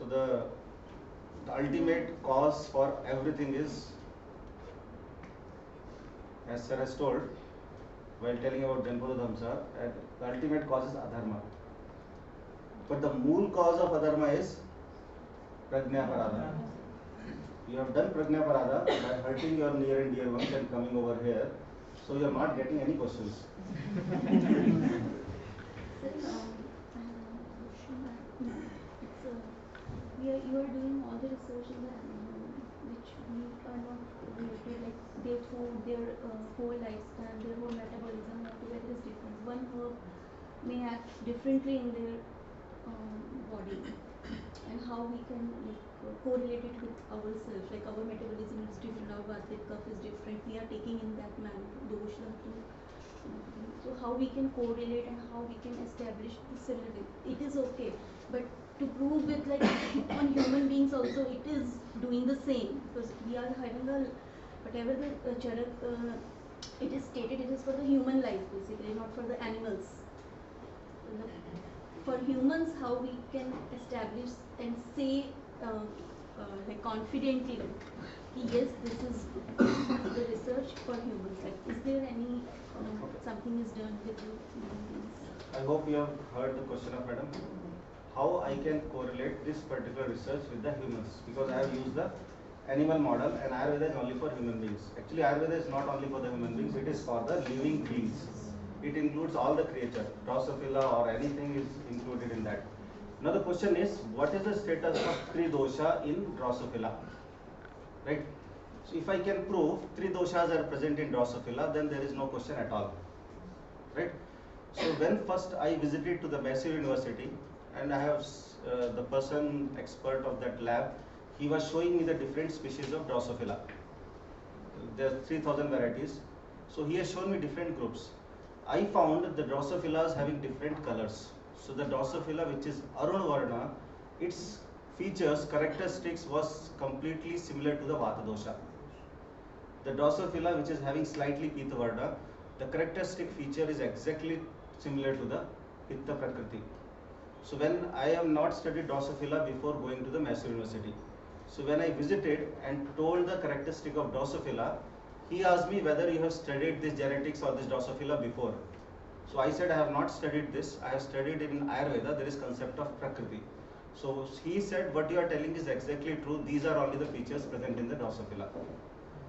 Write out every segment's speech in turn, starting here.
So the ultimate cause for everything is, as sir has told while telling about Janpadhodwansa, the ultimate cause is adharma. But the mool cause of adharma is prajna parada. You have done prajna parada by hurting your near and dear ones and coming over here, so you are not getting any questions. You are doing all the research in the animal which we are not related, like their food, their whole lifespan, their whole metabolism altogether is different. One herb may act differently in their body, and how we can correlate it with ourselves, like our metabolism is different, our vata cup is different, we are taking in that manner dosha to, so how we can correlate and how we can establish the similarity. It is okay, but to prove it like on human beings also it is doing the same, because we are having a whatever the charak it is stated, it is for the human life basically, not for the animals. For humans, how we can establish and say like confidently, yes, this is the research for humans. Like, is there any something is done with the human beings? I hope you have heard the question of madam. How I can correlate this particular research with the humans, because I have used the animal model, and Ayurveda is only for human beings. Actually, Ayurveda is not only for the human beings, it is for the living beings. It includes all the creature, Drosophila or anything is included in that. Now the question is, what is the status of three dosha in Drosophila? Right? So if I can prove three doshas are present in Drosophila, then there is no question at all. Right? So when first I visited to the Mysore University, and I have the person expert of that lab, he was showing me the different species of Drosophila. There are 3000 varieties. So he has shown me different groups. I found the Drosophila having different colors. So the Drosophila which is Arun Varna, its features, characteristics was completely similar to the Vata dosha. The Drosophila which is having slightly Pitta Varna, the characteristic feature is exactly similar to the Pitta Prakriti. So when I have not studied Drosophila before going to the Mysore University, so when I visited and told the characteristic of Drosophila, he asked me whether you have studied this genetics or this Drosophila before. So I said I have not studied this. I have studied in Ayurveda. There is concept of Prakriti. So he said what you are telling is exactly true. These are only the features present in the Drosophila.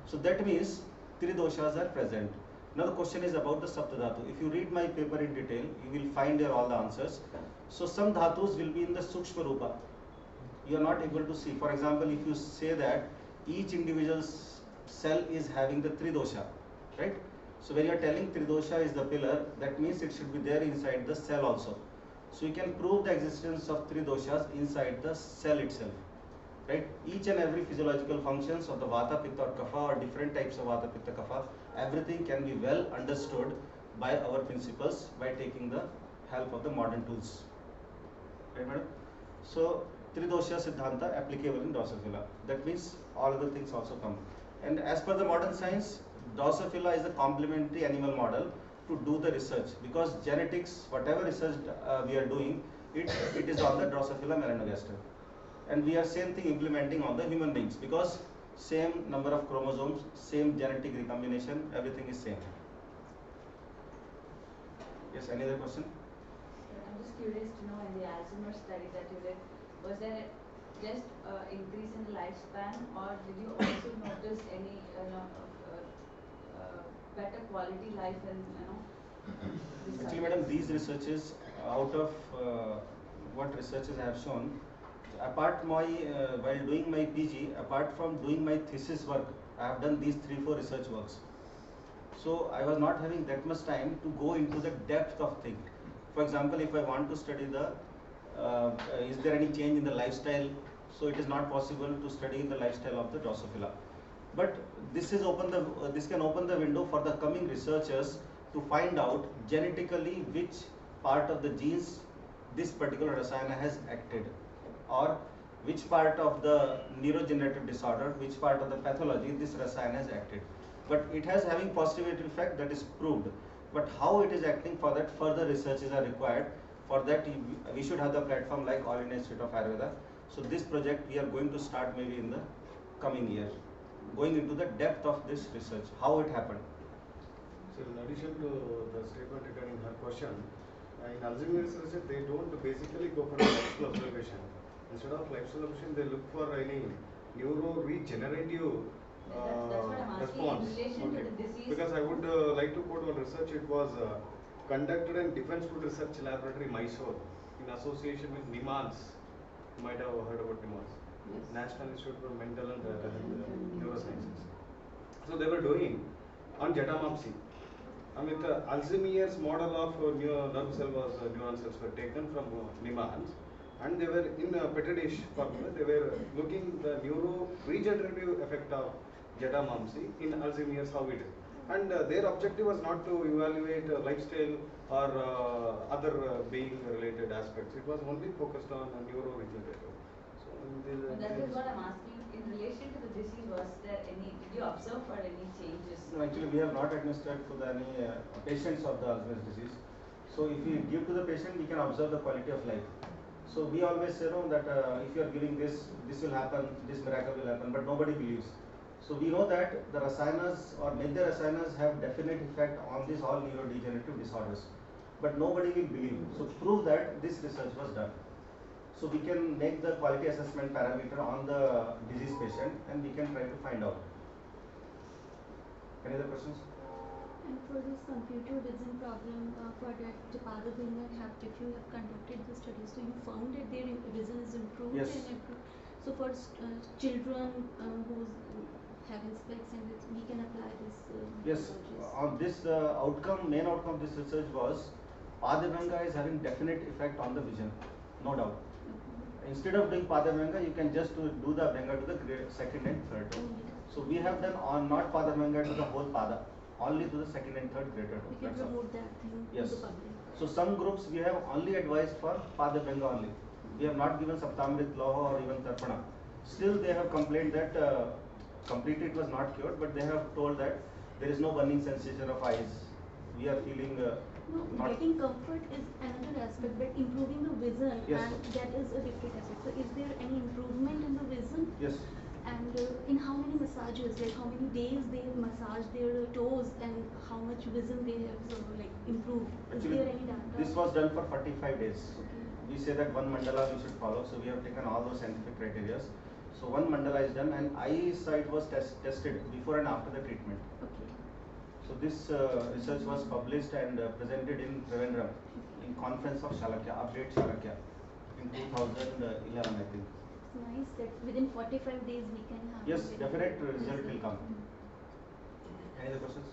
So that means three doshas are present. Now the question is about the Saptadhatu. If you read my paper in detail, you will find there all the answers. So some dhatus will be in the Sukshma Rupa. You are not able to see. For example, if you say that each individual cell is having the three dosha, right? So when you are telling three dosha is the pillar, that means it should be there inside the cell also. So you can prove the existence of three doshas inside the cell itself. Right? Each and every physiological functions of the Vata, Pitta or Kapha, or different types of Vata, Pitta, Kapha, everything can be well understood by our principles by taking the help of the modern tools. Right, madam? So, Tridosha Siddhanta applicable in Drosophila. That means all other things also come. And as per the modern science, Drosophila is a complementary animal model to do the research, because genetics, whatever research we are doing, it is on the Drosophila melanogaster. And we are same thing implementing on the human beings, because same number of chromosomes, same genetic recombination, everything is same. Yes, any other question? I'm just curious to know, in the Alzheimer's study that you did, was there just increase in the lifespan, or did you also notice any better quality life and Actually, madam, these researches, out of what researches I have shown, apart while doing my PG, apart from doing my thesis work, I have done these 3-4 research works. So I was not having that much time to go into the depth of thing. For example, if I want to study the is there any change in the lifestyle, so it is not possible to study the lifestyle of the Drosophila. But this can open the window for the coming researchers to find out genetically which part of the genes this particular rasayana has acted, or which part of the neurodegenerative disorder, which part of the pathology this rasayana has acted. But it has having positive effect, that is proved. But how it is acting, for that further researches are required. For that we should have the platform like All India Institute of Ayurveda. So this project we are going to start maybe in the coming year, going into the depth of this research, how it happened. So in addition to the statement regarding her question, in Alzheimer's research they don't basically go for a lifestyle observation. Instead of lifestyle observation, they look for any neuroregenerative That's what I'm asking response. in relation to the disease. Because I would like to quote one research. It was conducted in Defense Food Research Laboratory, Mysore, in association with NIMHANS. You might have heard about NIMHANS. Yes. National Institute for Mental and Neurosciences. So they were doing on Jetampsi. I mean, the Alzheimer's model of nerve cell was neuron cells were taken from NIMHANS, and they were in a petri dish formula. They were looking the neuroregenerative effect of Jetampsi in Alzheimer's, how it is. And their objective was not to evaluate lifestyle or other being related aspects. It was only focused on neuroregenerative. So That is what I'm asking. In relation to the disease, was there any, did you observe for any changes? No, actually we have not administered to any patients of the Alzheimer's disease. So if we give to the patient, we can observe the quality of life. So we always say that if you are giving this, this will happen, this miracle will happen, but nobody believes. So we know that the rasayanas or major rasayanas have definite effect on these all neurodegenerative disorders, but nobody will believe. So prove that this research was done. So we can make the quality assessment parameter on the disease patient, and we can try to find out. Any other questions? And for this computer vision problem, for that Janpadhodwansa have, if you have conducted the study, so you found that their vision is improved. Yes. And improved. So for children who having specs, and we can apply this. Yes, methodologies. on this main outcome of this research was Padavanga is having definite effect on the vision, no doubt. Okay. Instead of doing Padavanga, you can just do the Abhyanga to the second and third toe. Only that. So we have done on not Padavanga to the whole Pada, only to the second and third greater toe. We can That's all. promote that thing Yes. to the public. So some groups we have only advised for Padavanga only. We have not given Saptamrit Loha or even Tarpana. Still they have complained that completely it was not cured, but they have told that there is no burning sensation of eyes. We are feeling No, not. getting comfort is another aspect, but improving the vision, Yes. and that is a different aspect. So is there any improvement in the vision? Yes. And in how many massages, like how many days they massage their toes, and how much vision they have improved? Actually, is there any data? this was done for 45 days. Okay. We say that one mandala we should follow, so we have taken all those scientific criteria. So one mandala is done, and eyesight was tested before and after the treatment. Okay. So this research was published and presented in Trivandrum in conference of Shalakya, Update Shalakya, in 2011, I think. It's nice that within 45 days we can have. Yes, a very definite good result will come. Mm. Any other questions?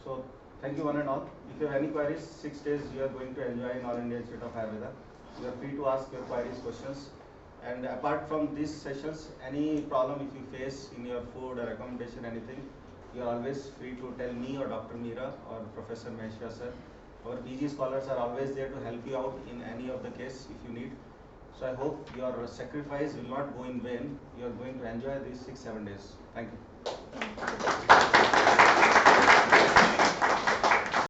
So thank you one and all. If you have any queries, 6 days you are going to enjoy in All India Institute of Ayurveda. You are free to ask your queries, questions. And apart from these sessions, any problem if you face in your food or accommodation, anything, you are always free to tell me or Dr. Meera or Professor Maheshwar sir. Our PG scholars are always there to help you out in any of the case if you need. So I hope your sacrifice will not go in vain. You are going to enjoy these 6-7 days. Thank you. Thank you.